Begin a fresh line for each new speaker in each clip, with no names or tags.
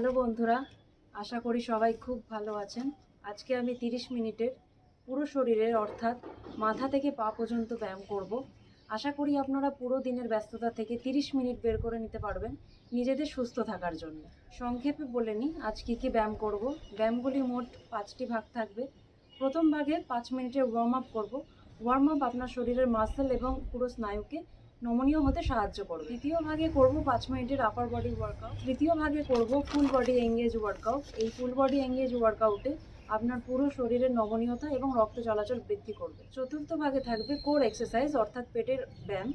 Hello বন্ধুরা, আশা করি সবাই খুব ভালো আছেন। আজকে আমি 30 মিনিটের পুরো শরীরের অর্থাৎ মাথা থেকে পা পর্যন্ত ব্যায়াম করব। আশা করি আপনারা পুরো দিনের ব্যস্ততা থেকে 30 মিনিট বের করে নিতে পারবেন নিজেদের সুস্থ থাকার জন্য। সংক্ষেপে বলে নিই আজ কী কী ব্যায়াম করব। ব্যায়ামগুলি মোট 5টি ভাগ থাকবে। প্রথম ভাগে 5 মিনিটের ওয়ার্ম আপ করব। ওয়ার্ম আপ আপনার শরীরের মাসেল এবং পুরো স্নায়ুকে নমনীয় হতে সাহায্য করবে। দ্বিতীয় ভাগে করব 5 মিনিটের আপার বডি ওয়ার্কআউট। তৃতীয় ভাগে করব ফুল বডি এঙ্গেজ ওয়ার্কআউট। এই ফুল বডি এঙ্গেজ ওয়ার্কআউটে আপনার পুরো শরীরের নমনীয়তা এবং রক্ত চলাচল বৃদ্ধি করবে। চতুর্থ ভাগে থাকবে কোর এক্সারসাইজ অর্থাৎ পেটের ব্যায়াম।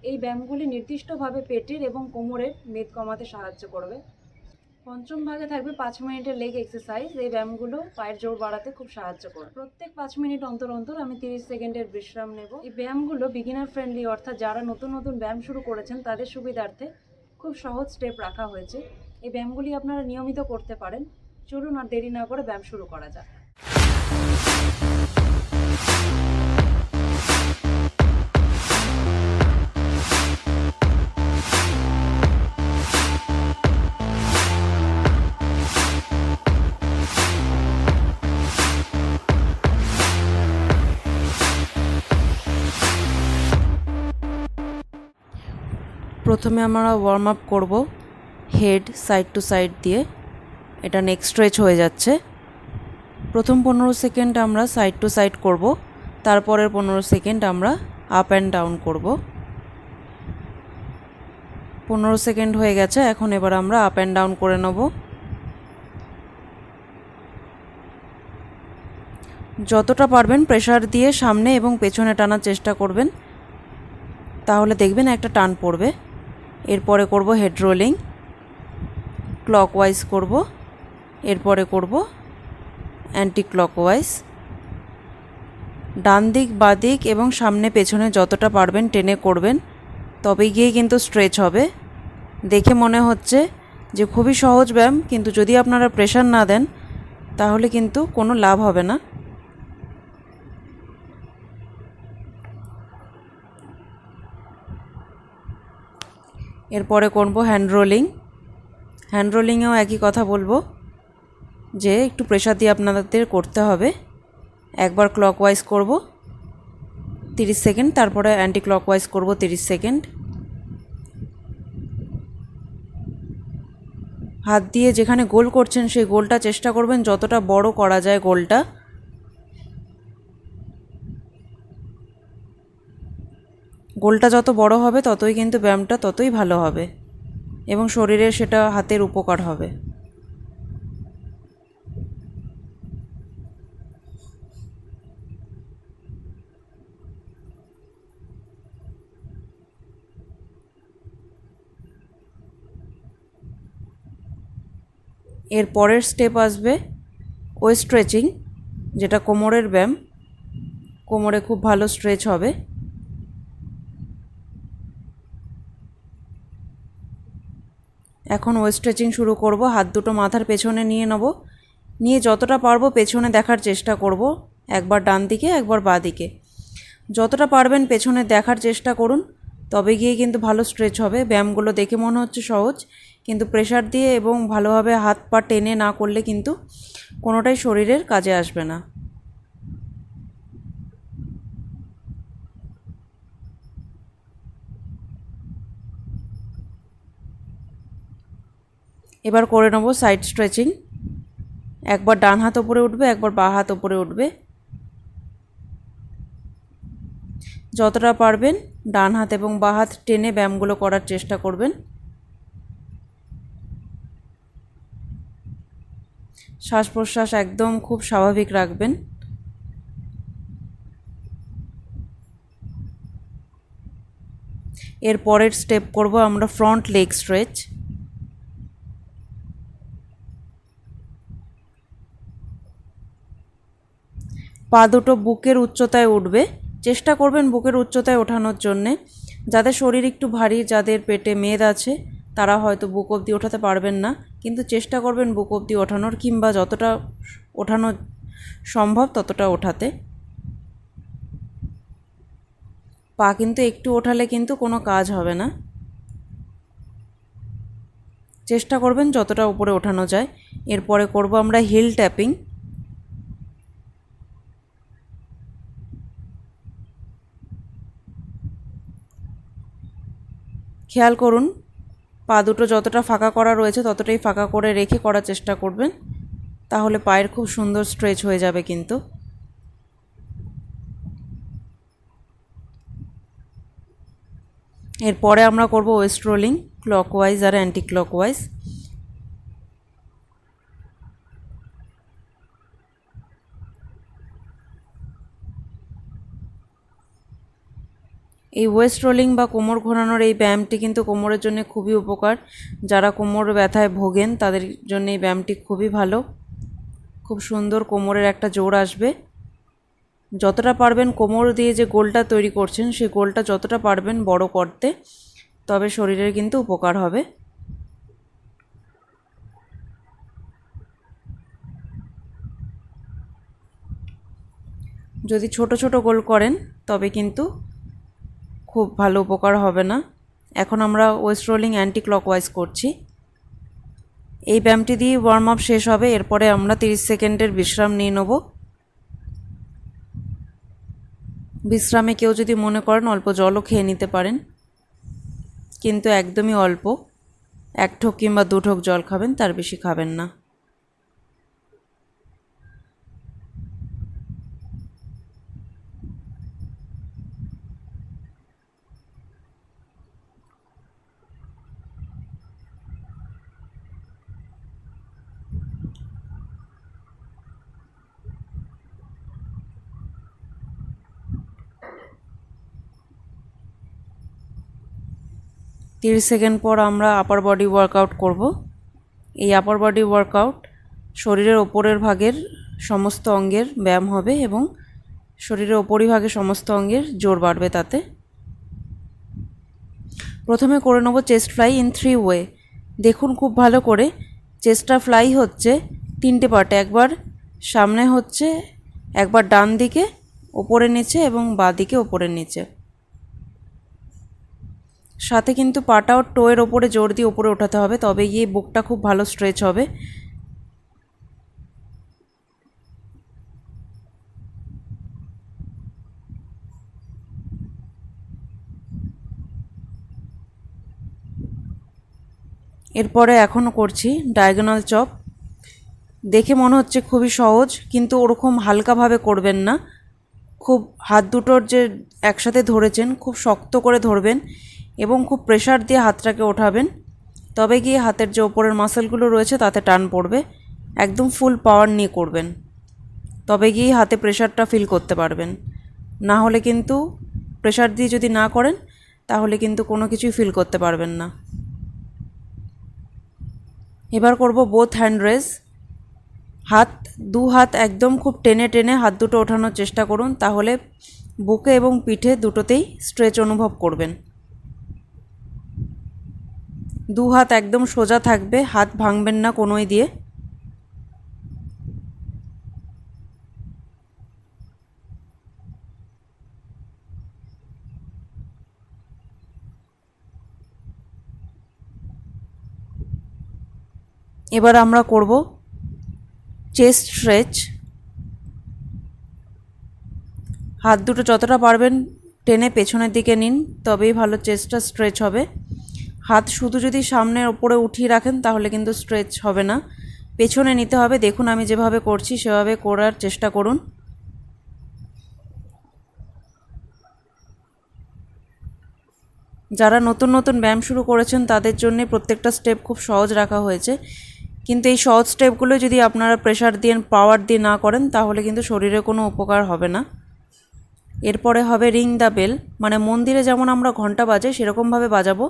এই ব্যায়ামগুলি নির্দিষ্টভাবে পেটের এবং কোমরের মেদ কমাতে সাহায্য করবে। পঞ্চম ভাগে থাকবে 5 মিনিটের লেগ এক্সারসাইজ। এই ব্যায়ামগুলো পায়ের জোর বাড়াতে খুব সাহায্য করে। প্রত্যেক 5 মিনিট অন্তর অন্তর আমি 30 সেকেন্ডের বিশ্রাম নেব। এই ব্যায়ামগুলো বিগিনার ফ্রেন্ডলি অর্থাৎ যারা নতুন নতুন ব্যায়াম শুরু করেছেন তাদের সুবিধার্থে খুব সহজ স্টেপ রাখা হয়েছে। এই ব্যায়ামগুলি আপনারা নিয়মিত করতে পারেন। চলুন আর দেরি না করে ব্যায়াম শুরু করা যাক।
প্রথমে আমরা ওয়ার্ম আপ করব হেড সাইড টু সাইড দিয়ে। এটা নেক স্ট্রেচ হয়ে যাচ্ছে। প্রথম 15 সেকেন্ড আমরা সাইড টু সাইড করব, তারপরের 15 সেকেন্ড আমরা আপ অ্যান্ড ডাউন করব। 15 সেকেন্ড হয়ে গেছে, এখন এবার আমরা আপ অ্যান্ড ডাউন করে নেব। যতটা পারবেন প্রেসার দিয়ে সামনে এবং পেছনে টানার চেষ্টা করবেন, তাহলে দেখবেন একটা টান পড়বে। এরপরে করব হেড রোলিং, ক্লকওয়াইজ করব, এরপরে করব অ্যান্টি ক্লকওয়াইজ। ডান দিক বাঁ দিক এবং সামনে পেছনে যতটা পারবেন টেনে করবেন, তবেই গিয়ে কিন্তু স্ট্রেচ হবে। দেখে মনে হচ্ছে যে খুবই সহজ ব্যায়াম, কিন্তু যদি আপনারা প্রেশার না দেন তাহলে কিন্তু কোনো লাভ হবে না। এরপরে করব হ্যান্ড রোলিং। হ্যান্ড রোলিংয়েও একই কথা বলবো যে একটু প্রেশার দিয়ে আপনাদের করতে হবে। একবার ক্লকওয়াইজ করব 30 সেকেন্ড, তারপরে অ্যান্টি ক্লকওয়াইজ করব 30 সেকেন্ড। হাত দিয়ে যেখানে গোল করছেন সেই গোলটা চেষ্টা করবেন যতটা বড় করা যায় গোলটা। গোলটা যত বড় হবে ততই কিন্তু ব্যায়ামটা ততই ভালো হবে এবং শরীরের সেটা হাতের উপকার হবে। এর পরের স্টেপ আসবে ওয়েস্ট স্ট্রেচিং, যেটা কোমরের ব্যায়াম। কোমরে খুব ভালো স্ট্রেচ হবে। এখন ওয়েস্ট স্ট্রেচিং শুরু করব। হাত দুটো মাথার পেছনে নিয়ে নেব, নিয়ে যতটা পারবো পেছনে দেখার চেষ্টা করব, একবার ডান দিকে একবার বাঁ দিকে। যতটা পারবেন পেছনে দেখার চেষ্টা করুন, তবে গিয়ে কিন্তু ভালো স্ট্রেচ হবে। ব্যায়ামগুলো দেখে মনে হচ্ছে সহজ, কিন্তু প্রেশার দিয়ে এবং ভালোভাবে হাত পা টেনে না করলে কিন্তু কোনোটাই শরীরের কাজে আসবে না। এবার করে নেব সাইড স্ট্রেচিং। একবার ডান হাত ওপরে উঠবে, একবার বাঁ হাত ওপরে উঠবে। যতটা পারবেন ডান হাত এবং বাঁ হাত টেনে ব্যায়ামগুলো করার চেষ্টা করবেন। শ্বাস প্রশ্বাস একদম খুব স্বাভাবিক রাখবেন। এর পরের স্টেপ করব আমরা ফ্রন্ট লেগ স্ট্রেচ। পা দুটো বুকের উচ্চতায় উঠবে। চেষ্টা করবেন বুকের উচ্চতায় ওঠানোর জন্যে। যাদের শরীর একটু ভারী, যাদের পেটে মেদ আছে, তারা হয়তো বুক অবধি ওঠাতে পারবেন না, কিন্তু চেষ্টা করবেন বুক অবধি ওঠানোর, কিংবা যতটা ওঠানো সম্ভব ততটা ওঠাতে। পা কিন্তু একটু ওঠালে কিন্তু কোনো কাজ হবে না। চেষ্টা করবেন যতটা উপরে ওঠানো যায়। এরপরে করব আমরা হিল ট্যাপিং। খেয়াল করুন পা দুটো যতটা ফাঁকা করা রয়েছে ততটাই ফাঁকা করে রেখে করার চেষ্টা করবেন, তাহলে পায়ের খুব সুন্দর স্ট্রেচ হয়ে যাবে কিন্তু। এরপরে আমরা করব ওয়েস্ট রোলিং, ক্লকওয়াইজ আর অ্যান্টি ক্লকওয়াইজ। এই ওয়েস্ট রোলিং বা কোমর ঘোরানোর এই ব্যায়ামটি কিন্তু কোমরের জন্য খুবই উপকার। যারা কোমর ব্যথায় ভোগেন তাদের জন্য এই ব্যায়ামটি খুবই ভালো। খুব সুন্দর কোমরের একটা জোর আসবে। যতটা পারবেন কোমর দিয়ে যে গোলটা তৈরি করছেন সেই গোলটা যতটা পারবেন বড় করতে, তবে শরীরের কিন্তু উপকার হবে। যদি ছোট ছোট গোল করেন তবে কিন্তু খুব ভালো উপকার হবে না। এখন আমরা ওয়েস্ট রোলিং অ্যান্টি ক্লকওয়াইজ করছি। এই ব্যায়ামটি দিয়ে ওয়ার্ম আপ শেষ হবে। এরপরে আমরা 30 সেকেন্ডের বিশ্রাম নিয়ে নেব। বিশ্রামে কেউ যদি মনে করেন অল্প জলও খেয়ে নিতে পারেন, কিন্তু একদমই অল্প, 1 ঢোক কিংবা 2 ঢোক জল খাবেন, তার বেশি খাবেন না। তিরিশ সেকেন্ড পর আমরা আপার বডি ওয়ার্কআউট করব। এই আপার বডি ওয়ার্কআউট শরীরের ওপরের ভাগের সমস্ত অঙ্গের ব্যায়াম হবে এবং শরীরের ওপরিভাগে সমস্ত অঙ্গের জোর বাড়বে তাতে। প্রথমে করে নেব চেস্ট ফ্লাই ইন 3 ওয়ে। দেখুন খুব ভালো করে, চেস্টটা ফ্লাই হচ্ছে 3টে পার্টে। একবার সামনে হচ্ছে, একবার ডান দিকে ওপরে নিচে এবং বাঁ দিকে ওপরে নিচে। সাথে কিন্তু পাটাও টোয়ের ওপরে জোর দিয়ে ওপরে ওঠাতে হবে, তবে গিয়ে বুকটা খুব ভালো স্ট্রেচ হবে। এরপরে এখনও করছি ডায়াগোনাল চপ। দেখে মনে হচ্ছে খুবই সহজ, কিন্তু ওরকম হালকাভাবে করবেন না। খুব হাত দুটোর যে একসাথে ধরেছেন খুব শক্ত করে ধরবেন এবং খুব প্রেশার দিয়ে হাতটাকে ওঠাবেন, তবে গিয়ে হাতের যে ওপরের মাসেলগুলো রয়েছে তাতে টান পড়বে। একদম ফুল পাওয়ার নিয়ে করবেন, তবে গিয়ে হাতে প্রেশারটা ফিল করতে পারবেন। না হলে কিন্তু প্রেশার দিয়ে যদি না করেন তাহলে কিন্তু কোনো কিছুই ফিল করতে পারবেন না। এবার করব বোথ হ্যান্ড রেজ। দু হাত একদম খুব টেনে টেনে হাত দুটো ওঠানোর চেষ্টা করুন, তাহলে বুকে এবং পিঠে দুটোতেই স্ট্রেচ অনুভব করবেন। দু হাত একদম সোজা থাকবে, হাত ভাঙবেন না কোনোই দিয়ে। এবার আমরা করব চেস্ট স্ট্রেচ। হাত দুটো যতটা পারবেন টেনে পেছনের দিকে নিন, তবেই ভালো চেস্টটা স্ট্রেচ হবে। হাত শুধু যদি সামনের ওপরে উঠিয়ে রাখেন তাহলে কিন্তু স্ট্রেচ হবে না, পেছনে নিতে হবে। দেখুন আমি যেভাবে করছি সেভাবে করার চেষ্টা করুন। যারা নতুন নতুন ব্যায়াম শুরু করেছেন তাদের জন্য প্রত্যেকটা স্টেপ খুব সহজ রাখা হয়েছে, কিন্তু এই সহজ স্টেপগুলো যদি আপনারা প্রেশার দিয়ে পাওয়ার দিয়ে না করেন তাহলে কিন্তু শরীরে কোনো উপকার হবে না। এরপরে হবে রিং দ্য বেল, মানে মন্দিরে যেমন আমরা ঘন্টা বাজাই সেরকমভাবে বাজাবো।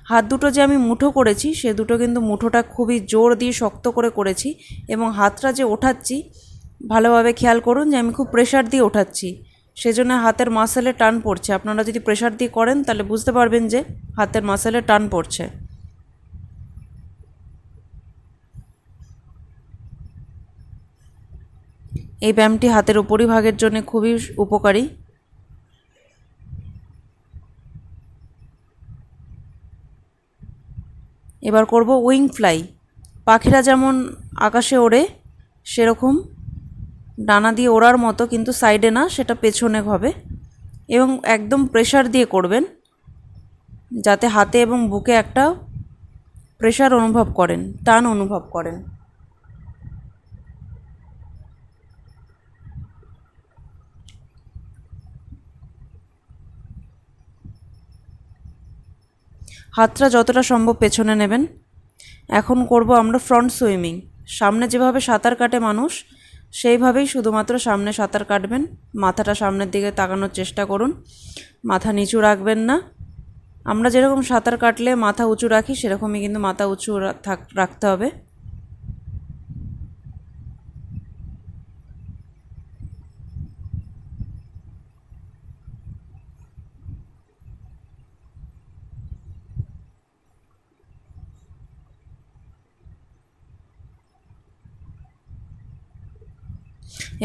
হাত দুটো যে আমি মুঠো করেছি সে দুটো কিন্তু মুঠোটা খুবই জোর দিয়ে শক্ত করে করেছি, এবং হাতটা যে ওঠাচ্ছি ভালোভাবে খেয়াল করুন যে আমি খুব প্রেশার দিয়ে ওঠাচ্ছি, সেজন্য হাতের মাসেলে টান পড়ছে। আপনারা যদি প্রেশার দিয়ে করেন তাহলে বুঝতে পারবেন যে হাতের মাসেলে টান পড়ছে। এই ব্যায়ামটি হাতের উপরিভাগের জন্য খুবই উপকারী। এবার করব উইং ফ্লাই। পাখিরা যেমন আকাশে ওড়ে সেরকম ডানা দিয়ে ওড়ার মতো, কিন্তু সাইডে না, সেটা পেছনে হবে। এবং একদম প্রেসার দিয়ে করবেন, যাতে হাতে এবং বুকে একটা প্রেসার অনুভব করেন, টান অনুভব করেন। হাতটা যতটা সম্ভব পেছনে নেবেন। এখন করব আমরা ফ্রন্ট সুইমিং। সামনে যেভাবে সাঁতার কাটে মানুষ, সেইভাবেই শুধুমাত্র সামনে সাঁতার কাটবেন। মাথাটা সামনের দিকে তাকানোর চেষ্টা করুন, মাথা নিচু রাখবেন না। আমরা যেরকম সাঁতার কাটলে মাথা উঁচু রাখি, সেরকমই কিন্তু মাথা উঁচু রাখতে হবে।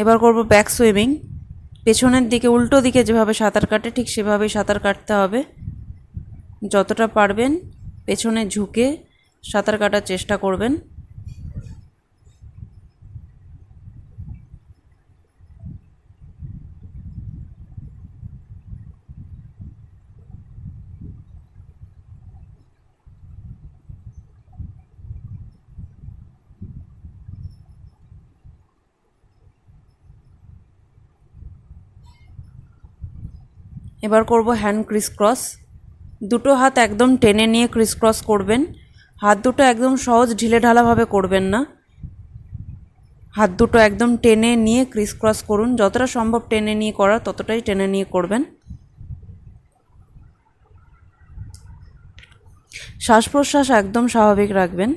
এবার করব ব্যাক সুইমিং। পেছনের দিকে, উল্টো দিকে যেভাবে সাঁতার কাটে ঠিক সেভাবেই সাঁতার কাটতে হবে। যতটা পারবেন পেছনে ঝুঁকে সাঁতার কাটার চেষ্টা করবেন। এবার করব হ্যান্ড ক্রিস ক্রস। দুটো হাত একদম টেনে নিয়ে ক্রিস ক্রস করবেন। হাত দুটো একদম সহজ ঢিলেঢালাভাবে করবেন না, হাত দুটো একদম টেনে নিয়ে ক্রিস ক্রস করুন। যতটা সম্ভব টেনে নিয়ে করার, ততটাই টেনে নিয়ে করবেন। শ্বাস প্রশ্বাস একদম স্বাভাবিক রাখবেন।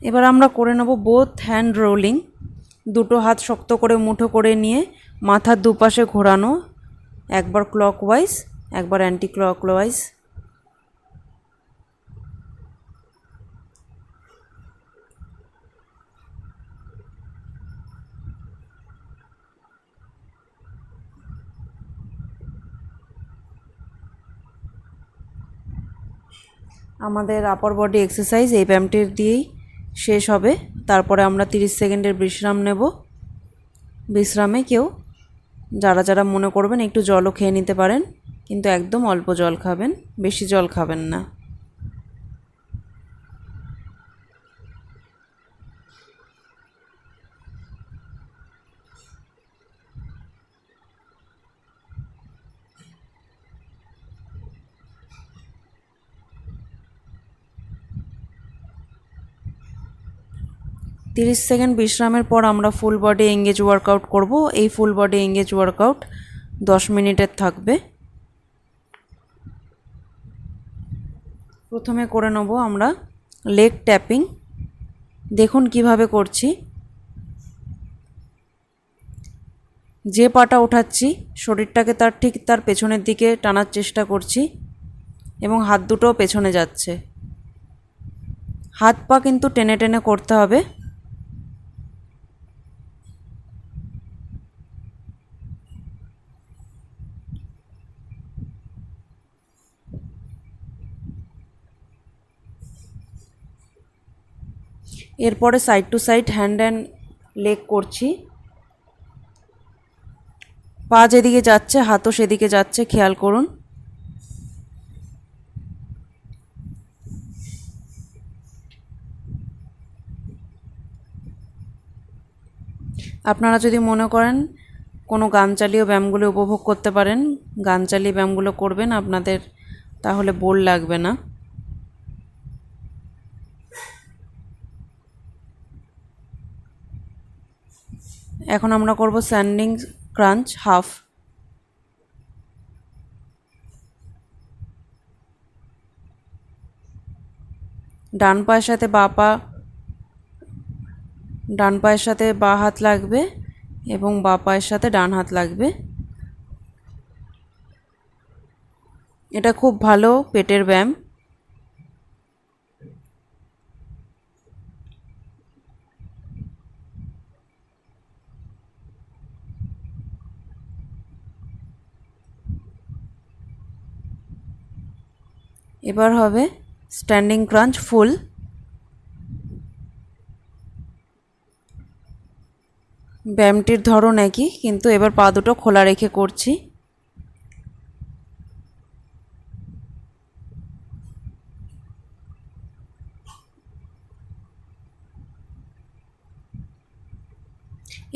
এবার আমরা করে নেব বোথ হ্যান্ড রোলিং। দুটো হাত শক্ত করে মুঠো করে নিয়ে মাথার দুপাশে ঘোরানো, একবার ক্লকওয়াইজ, একবার অ্যান্টি ক্লকওয়াইজ। আমাদের আপার বডি এক্সারসাইজ এই ব্যায়ামটির দিয়েই শেষ হবে। তারপরে আমরা 30 সেকেন্ডের বিশ্রাম নেব। বিশ্রামে কেউ যারা যারা মনে করবেন একটু জলও খেয়ে নিতে পারেন, কিন্তু একদম অল্প জল খাবেন, বেশি জল খাবেন না। তিরিশ সেকেন্ড বিশ্রামের পর আমরা ফুল বডি এঙ্গেজ ওয়ার্কআউট করব। এই ফুল বডি এঙ্গেজ ওয়ার্কআউট 10 মিনিটের থাকবে। প্রথমে করে নেব আমরা লেগ ট্যাপিং। দেখুন কিভাবে করছি। যে পাটা ওঠাচ্ছি শরীরটাকে তার পেছনের দিকে টানার চেষ্টা করছি এবং হাত দুটোও পেছনে যাচ্ছে। হাত পা কিন্তু টেনে টেনে করতে হবে। এরপরে side to side hand and leg করছি। পা যেদিকে যাচ্ছে হাতও সেদিকে যাচ্ছে, খেয়াল করুন। আপনারা যদি মনে করেন কোনো গান চালিয়ে ব্যায়ামগুলো উপভোগ করতে পারেন, গান চালিয়ে ব্যায়ামগুলো করবেন, আপনাদের তাহলে বোর লাগবে না। এখন আমরা করব স্ট্যান্ডিং ক্রাঞ্চ হাফ। ডান পায়ের সাথে বাঁ হাত লাগবে এবং বাঁ পায়ের সাথে ডান হাত লাগবে। এটা খুব ভালো পেটের ব্যায়াম। এবার হবে স্ট্যান্ডিং ক্রাঞ্চ ফুল। ব্যায়ামটির ধরন একই, কিন্তু এবার পা দুটো খোলা রেখে করছি।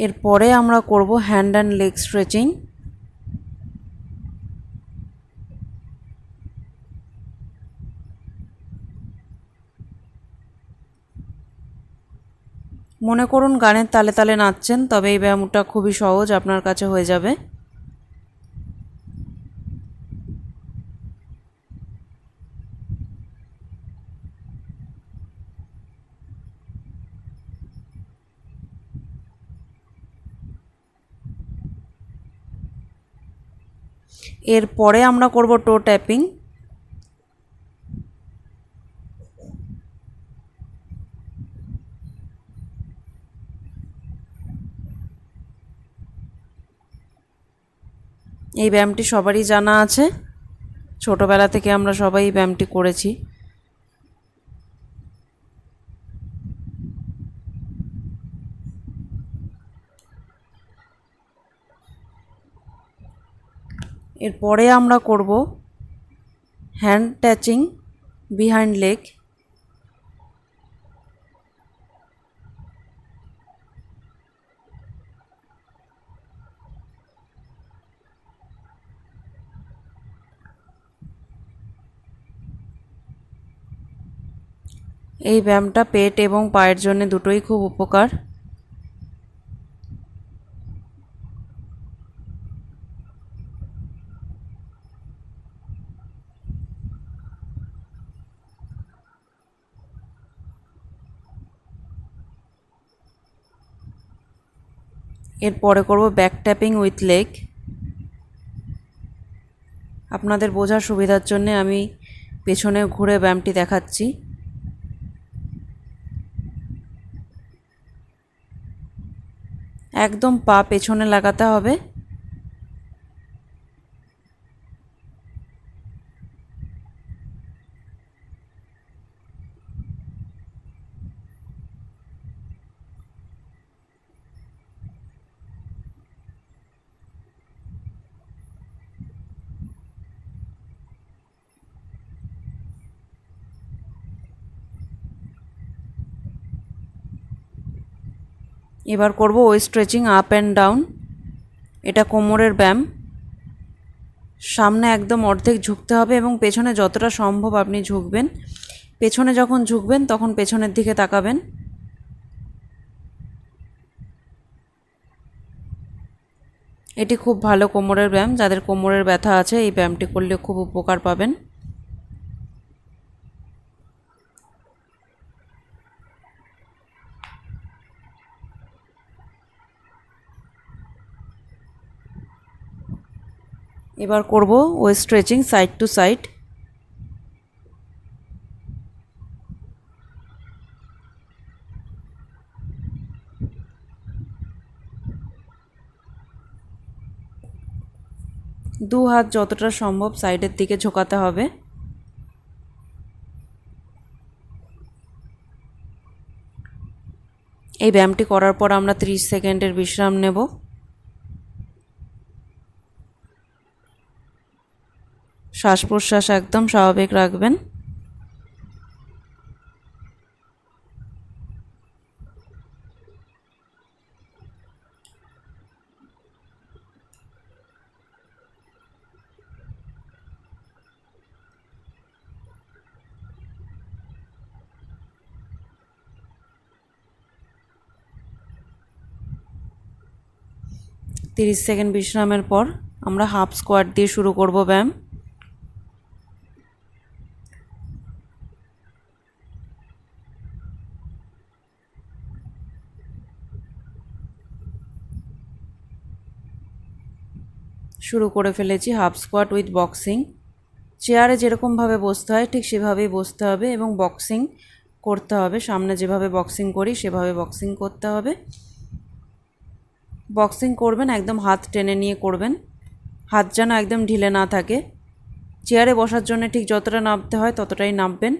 এরপরে আমরা করব হ্যান্ড অ্যান্ড লেগ স্ট্রেচিং। মনে করুন গানের তালে তালে নাচছেন, তবে এই ব্যায়ামটা খুবই সহজ, আপনার কাছে হয়ে যাবে। এরপরে আমরা করব টো ট্যাপিং। এই ব্যায়ামটি সবারই জানা আছে, ছোটবেলা থেকে আমরা সবাই এই ব্যায়ামটি করেছি। এরপরে আমরা করব হ্যান্ড টাচিং বিহাইন্ড লেগ। এই ব্যায়ামটা পেট এবং পায়ের জন্য দুটোই খুব উপকার। এরপরে করব ব্যাক ট্যাপিং উইথ লেগ। আপনাদের বোঝার সুবিধার জন্য আমি পেছনে ঘুরে ব্যায়ামটি দেখাচ্ছি। একদম পা পেছনে লাগাতে হবে। এবার করব waist stretching up and down. এটা কোমরের ব্যায়াম। সামনে একদম অর্ধেক ঝুঁকতে হবে এবং পেছনে যতটা সম্ভব আপনি ঝুঁকবেন। পেছনে যখন ঝুঁকবেন তখন পেছনের দিকে তাকাবেন। এটি খুব ভালো কোমরের ব্যায়াম, যাদের কোমরের ব্যথা আছে এই ব্যায়ামটি করলে খুব উপকার পাবেন। এবার করব waist stretching side to side. দু হাত যতটা সম্ভব সাইডের দিকে ঝোঁকাতে হবে। এই ব্যায়ামটি করার পর আমরা 30 সেকেন্ডের বিশ্রাম নেব। শ্বাস প্রশ্বাস একদম স্বাভাবিক রাখবেন। তিরিশ সেকেন্ড বিশ্রামের পর আমরা হাফ স্কোয়াট দিয়ে শুরু করব ব্যায়াম। শুরু করে ফেলেছি হাফ স্কোয়াট উইথ বক্সিং। চেয়ারে যেরকমভাবে বসতে হয় ঠিক সেভাবেই বসতে হবে এবং বক্সিং করতে হবে। সামনে যেভাবে বক্সিং করি সেভাবে বক্সিং করতে হবে। বক্সিং করবেন একদম হাত টেনে নিয়ে করবেন, হাত যেন একদম ঢিলে না থাকে। চেয়ারে বসার জন্য ঠিক যতটা নামতে হয় ততটাই নামবেন।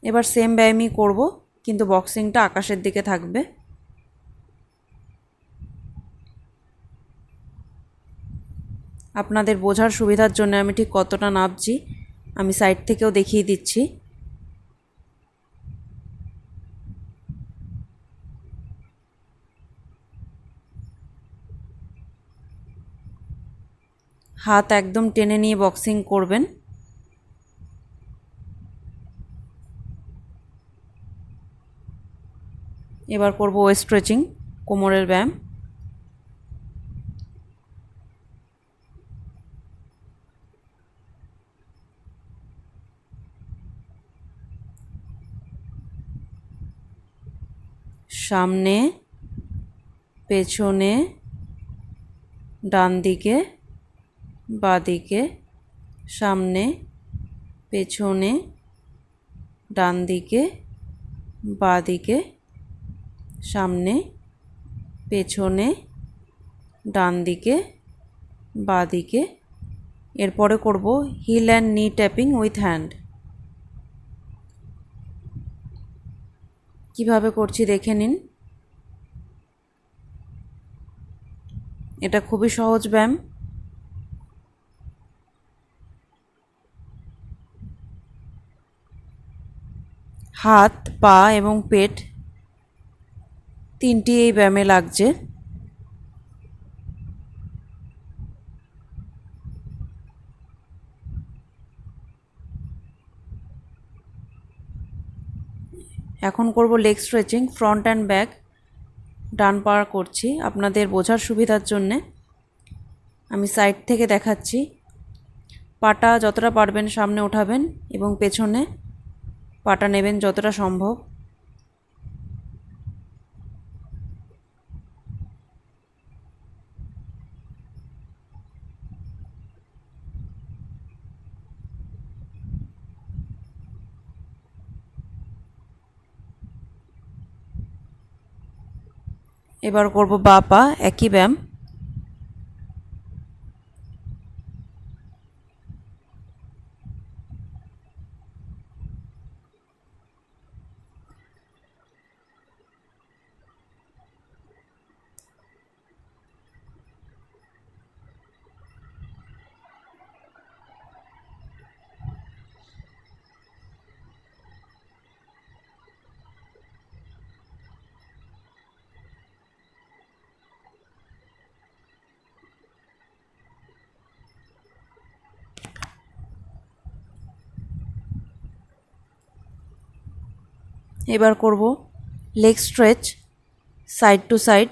এবার সেম ব্যায়ামই করব, কিন্তু বক্সিংটা আকাশের দিকে থাকবে। আপনাদের বোঝার সুবিধার জন্য আমি ঠিক কতটা নামছি আমি সাইড থেকেও দেখিয়ে দিচ্ছি। হাত একদম টেনে নিয়ে বক্সিং করবেন। এবার করব ওয়েস্ট স্ট্রেচিং, কোমরের ব্যায়াম। সামনে, পেছনে, ডান দিকে, বাঁ দিকে, সামনে, পেছনে, ডান দিকে, বাঁ দিকে, সামনে, পেছনে, ডান দিকে, বাঁ দিকে। এরপরে করব হিল অ্যান্ড নি ট্যাপিং উইথ হ্যান্ড। কিভাবে করছি দেখে নিন। এটা খুবই সহজ ব্যায়াম। হাত, পা এবং পেট তিনটি এই ব্যায়ামে লাগছে। এখন করব leg stretching, front and back. ডান পা করছি আপনাদের বোঝার সুবিধার জন্যে আমি সাইড থেকে দেখাচ্ছি। পাটা যতটা পারবেন সামনে ওঠাবেন এবং পেছনে পাটা নেবেন যতটা সম্ভব। এবার করব বাঁ পা, একই ব্যায়াম। এবার করব leg stretch, side to side.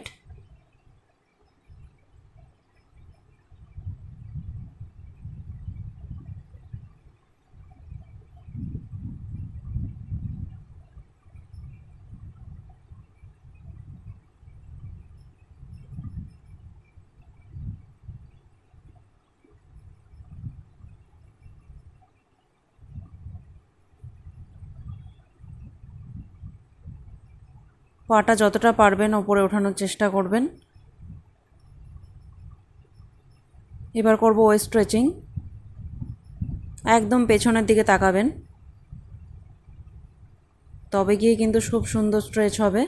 পাটা যতটা পারবেন ওপরে ওঠানোর চেষ্টা করবেন। এবার করব ওয়েস্ট স্ট্রেচিং, একদম পেছনের দিকে তাকাবেন, তবে গিয়ে কিন্তু খুব সুন্দর স্ট্রেচ হবে।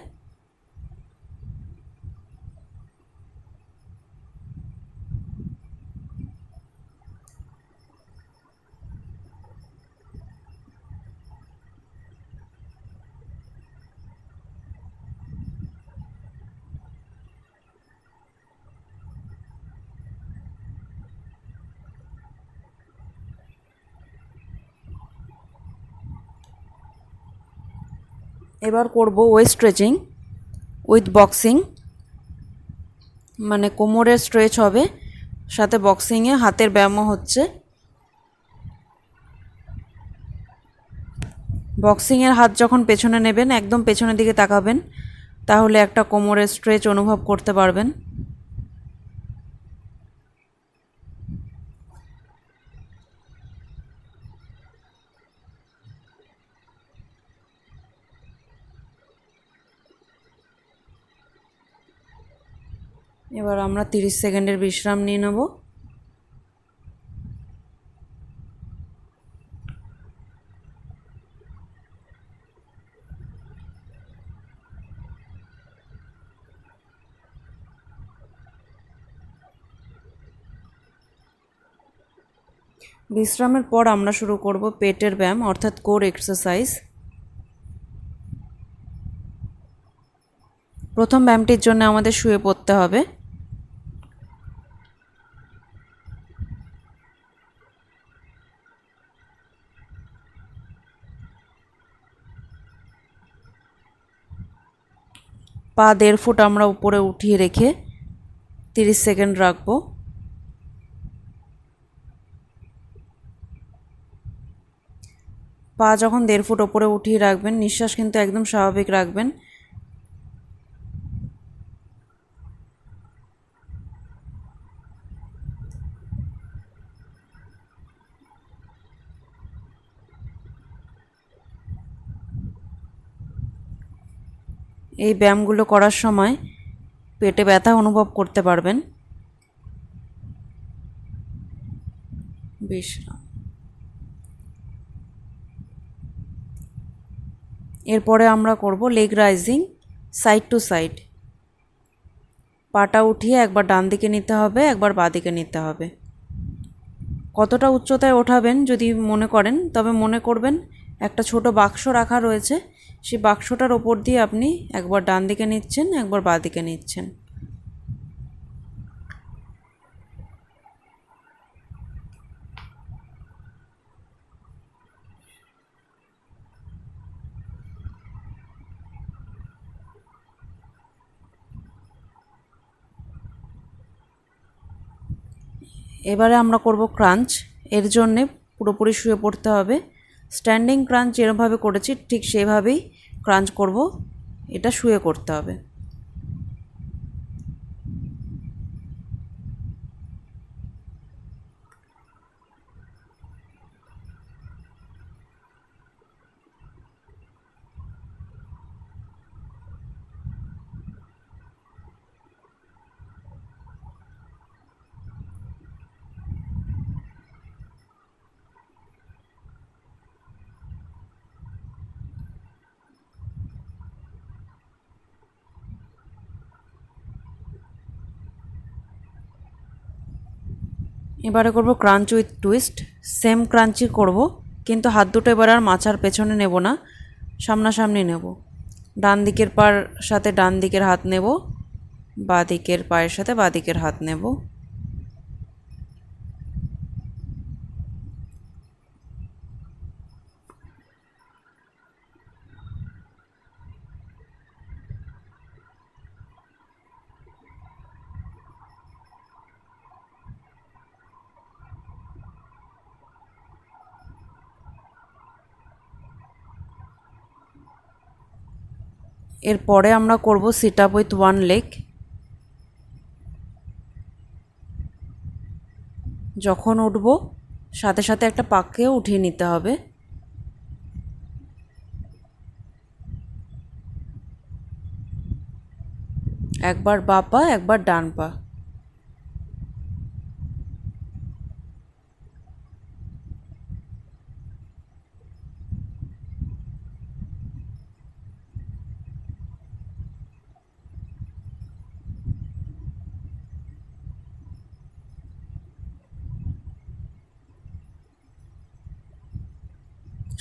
এবার করব ওয়েস্ট স্ট্রেচিং উইথ বক্সিং, মানে কোমরের স্ট্রেচ হবে, সাথে বক্সিংয়ে হাতের ব্যায়ামও হচ্ছে। বক্সিংয়ের হাত যখন পেছনে নেবেন একদম পেছনের দিকে তাকাবেন, তাহলে একটা কোমরের স্ট্রেচ অনুভব করতে পারবেন। এবার আমরা 30 সেকেন্ডের বিশ্রাম নিয়ে নেব। বিশ্রামের পর আমরা শুরু করব পেটের ব্যায়াম অর্থাৎ কোর এক্সারসাইজ। প্রথম ব্যায়ামটির জন্য আমাদের শুয়ে পড়তে হবে। পা 1.5 ফুট আমরা উপরে উঠিয়ে রেখে 30 সেকেন্ড রাখবো। পা যখন 1.5 ফুট উপরে উঠিয়ে রাখবেন, নিঃশ্বাস কিন্তু একদম স্বাভাবিক রাখবেন। এই ব্যায়ামগুলো করার সময় পেটে ব্যথা অনুভব করতে পারবেন। বিশ্রাম। এরপরে আমরা করব leg raising side to side. পাটা উঠিয়ে একবার ডান দিকে নিতে হবে, একবার বাঁ দিকে নিতে হবে। কতটা উচ্চতায় ওঠাবেন যদি মনে করেন, তবে মনে করবেন একটা ছোট বাক্স রাখা রয়েছে, সেই বাক্সটার ওপর দিয়ে আপনি একবার ডান দিকে নিচ্ছেন, একবার বাঁ দিকে নিচ্ছেন। এবারে আমরা করব ক্রাঞ্চ। এর জন্যে পুরোপুরি শুয়ে পড়তে হবে। স্ট্যান্ডিং ক্রাঞ্চ যেরকমভাবে করেছি ঠিক সেভাবেই ক্রাঞ্চ করব, এটা শুয়ে করতে হবে। এবারে করব ক্রাঞ্চ উইথ টুইস্ট। সেম ক্রাঞ্চই করব, কিন্তু হাত দুটো এবার আর মাথার পেছনে নেব না, সামনাসামনি নেব। ডান দিকের পায়ের সাথে ডান দিকের হাত নেব, বাঁ দিকের পায়ের সাথে বাঁ দিকের হাত নেব। এরপরে আমরা করব sit up with one leg. যখন উঠব সাথে সাথে একটা পাকেও উঠিয়ে নিতে হবে। একবার বাঁ পা, একবার ডান পা।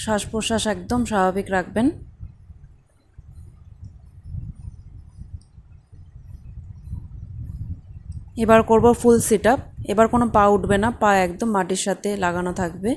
শ্বাস প্রশ্বাস একদম স্বাভাবিক রাখবেন। এবার করব ফুল সিট আপ। এবার কোনো পা উঠবে না, পা একদম মাটির সাথে লাগানো থাকবে।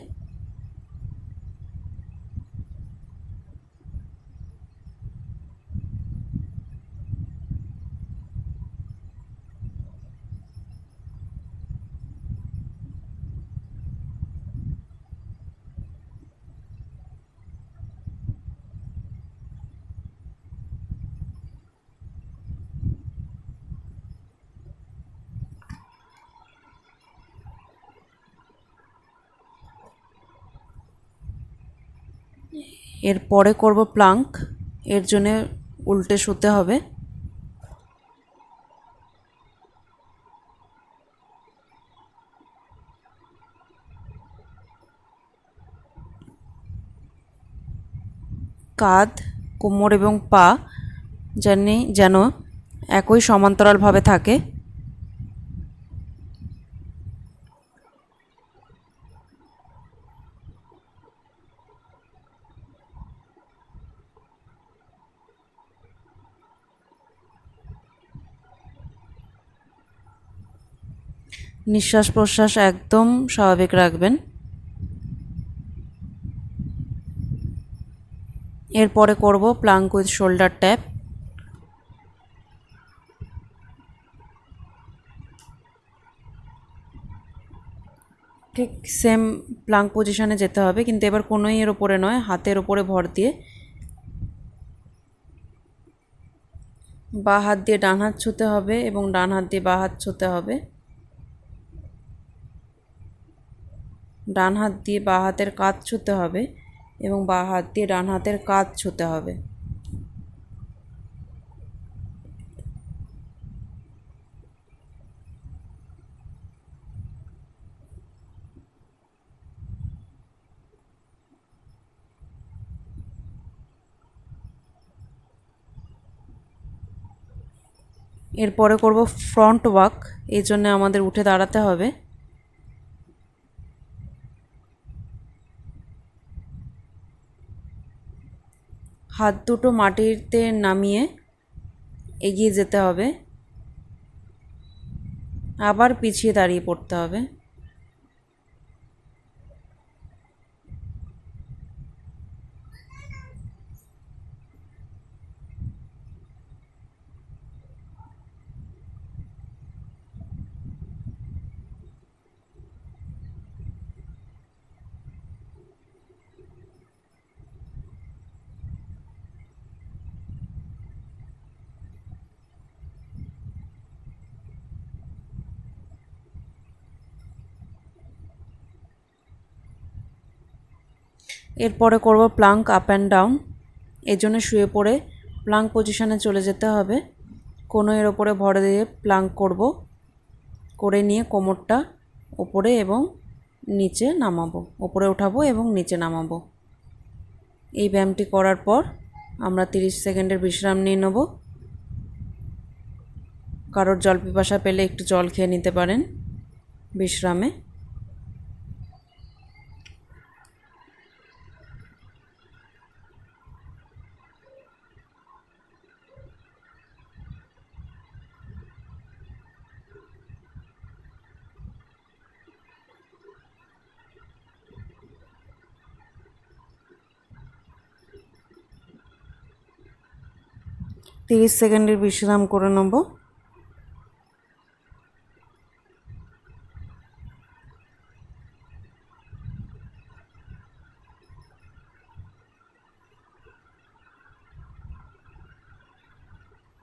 এরপরে করব প্লাঙ্ক। এর জন্য উল্টে শুতে হবে। কাঁধ, কোমর এবং পা যেন একই সমান্তরালভাবে থাকে। নিঃশ্বাস প্রশ্বাস একদম স্বাভাবিক রাখবেন। এরপরে করব প্লাঙ্ক উইথ শোল্ডার ট্যাপ। ঠিক সেম প্লাঙ্ক পজিশনে যেতে হবে, কিন্তু এবার কোনোই এর ওপরে নয়, হাতের ওপরে ভর দিয়ে বাঁ হাত দিয়ে ডান হাত ছুঁতে হবে এবং ডান হাত দিয়ে বাঁ হাত ছুঁতে হবে। ডান হাত দিয়ে বাঁ হাতের কাঁধ ছুঁতে হবে এবং বাঁ হাত দিয়ে ডান হাতের কাঁধ ছুঁতে হবে। এরপরে করব ফ্রন্ট ওয়াক। এই জন্য আমাদের উঠে দাঁড়াতে হবে। হাত দুটো মাটিতে নামিয়ে এগিয়ে যেতে হবে, আবার পিছিয়ে দাঁড়িয়ে পড়তে হবে। এরপরে করব প্লাঙ্ক আপ অ্যান্ড ডাউন। এই জন্য শুয়ে পড়ে প্লাঙ্ক পজিশনে চলে যেতে হবে। কোনো এর ওপরে ভর দিয়ে প্লাঙ্ক করব, করে নিয়ে কোমরটা ওপরে এবং নিচে নামাবো, ওপরে উঠাবো এবং নিচে নামাবো। এই ব্যায়ামটি করার পর আমরা 30 সেকেন্ডের বিশ্রাম নিয়ে নেব। কারোর জল পিপাসা পেলে একটু জল খেয়ে নিতে পারেন বিশ্রামে। তিরিশ সেকেন্ডের বিশ্রাম করে নেব।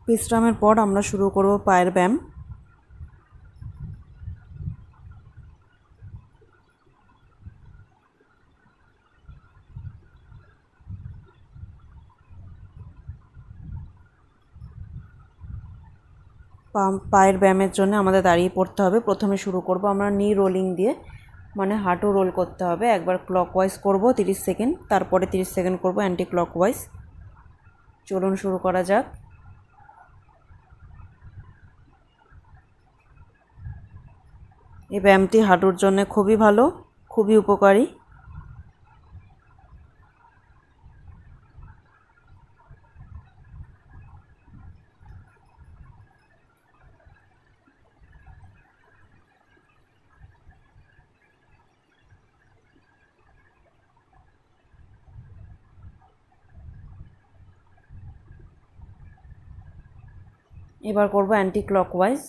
বিশ্রামের পর আমরা শুরু করব পায়ের ব্যায়াম। পায়ের ব্যায়ামের জন্য আমাদের দাঁড়িয়ে পড়তে হবে। প্রথমে শুরু করব আমরা নি রোলিং দিয়ে, মানে হাঁটু রোল করতে হবে। একবার ক্লকওয়াইজ করব 30 সেকেন্ড, তারপরে 30 সেকেন্ড করব অ্যান্টি ক্লকওয়াইজ। চলুন শুরু করা যাক। এই ব্যায়ামটি হাঁটুর জন্য খুবই ভালো, খুবই উপকারী। এবার করব অ্যান্টি ক্লকওয়াইজ।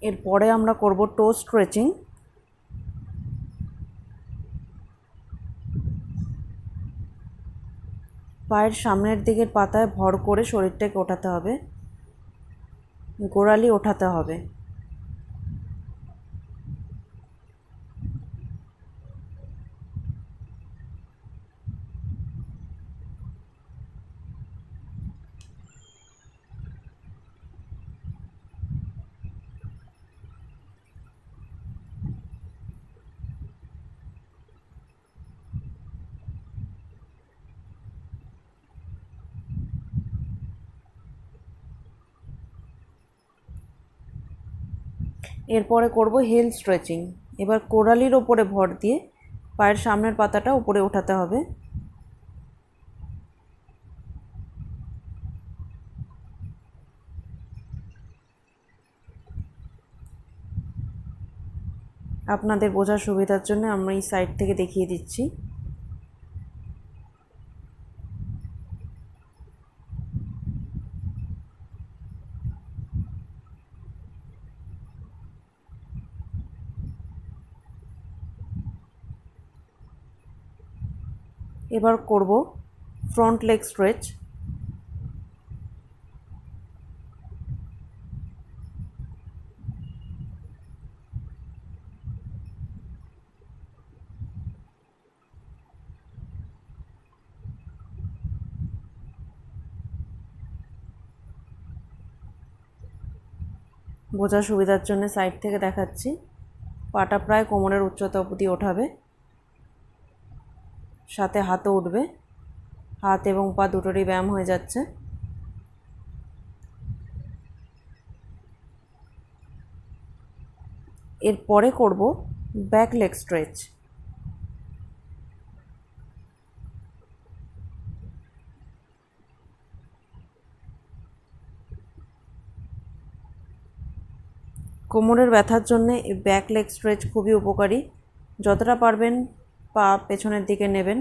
এরপরে আমরা করব টো স্ট্রেচিং। পায়ের সামনের দিকের পাতায় ভর করে শরীরটাকে ওঠাতে হবে, গোড়ালি ওঠাতে হবে। এরপরে করব হিল স্ট্রেচিং। এবার কোড়ালির ওপরে ভর দিয়ে পায়ের সামনের পাতাটা উপরে ওঠাতে হবে। আপনাদের বোঝার সুবিধার জন্য আমরা এই সাইড থেকে দেখিয়ে দিচ্ছি। এবার করব ফ্রন্ট লেগ স্ট্রেচ। বোঝার সুবিধার জন্য সাইড থেকে দেখাচ্ছি। পাটা প্রায় কোমরের উচ্চতা অবধি ওঠাবে, সাথে হাতও উঠবে। হাত এবং পা দুটোরই ব্যায়াম হয়ে যাচ্ছে। এরপরে করব ব্যাক লেগ স্ট্রেচ। কোমরের ব্যথার জন্য এই ব্যাক লেগ স্ট্রেচ খুবই উপকারী। যতটা পারবেন পা পেছনের দিকে নেবেন।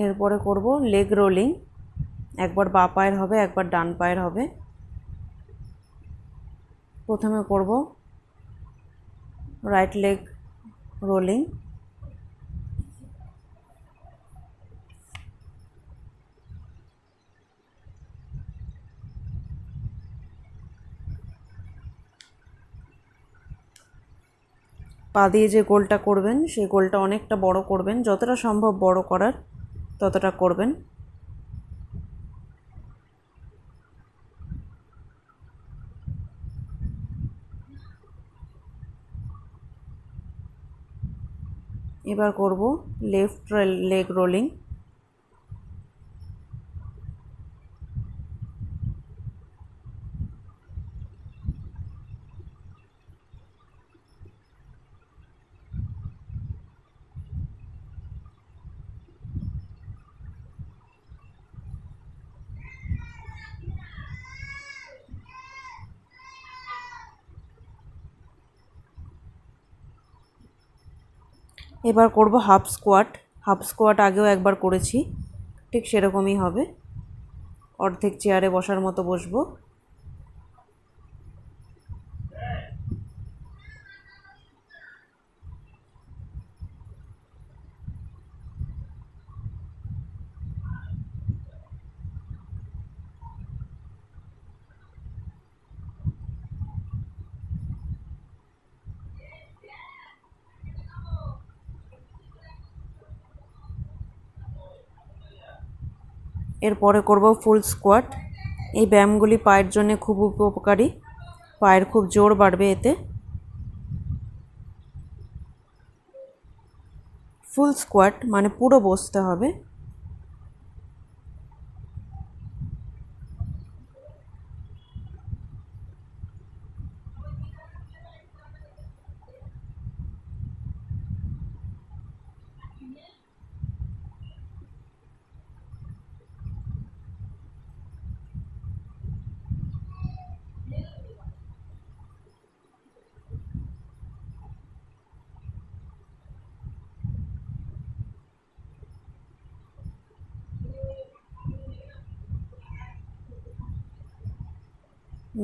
এরপরে করব লেগ রোলিং। একবার বাঁ পায়ের হবে, একবার ডান পায়ের হবে। প্রথমে করব রাইট লেগ রোলিং। পা দিয়ে যে গোলটা করবেন সেই গোলটা অনেকটা বড় করবেন, যতটা সম্ভব বড় করার ততটা করবেন। এবার করব লেফট লেগ রোলিং। এবার করব হাফ স্কোয়াট। হাফ স্কোয়াট আগেও একবার করেছি, ঠিক সেরকমই হবে। অর্ধেক চেয়ারে বসার মতো বসবো। এরপরে করব ফুল স্কোয়াট। এই ব্যায়ামগুলি পায়ের জন্য খুব উপকারী, পায়ের খুব জোর বাড়বে এতে। ফুল স্কোয়াট মানে পুরো বসতে হবে।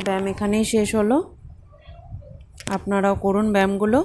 ব্যায়াম এখানেই শেষ হলো। আপনারাও করুন ব্যায়ামগুলো।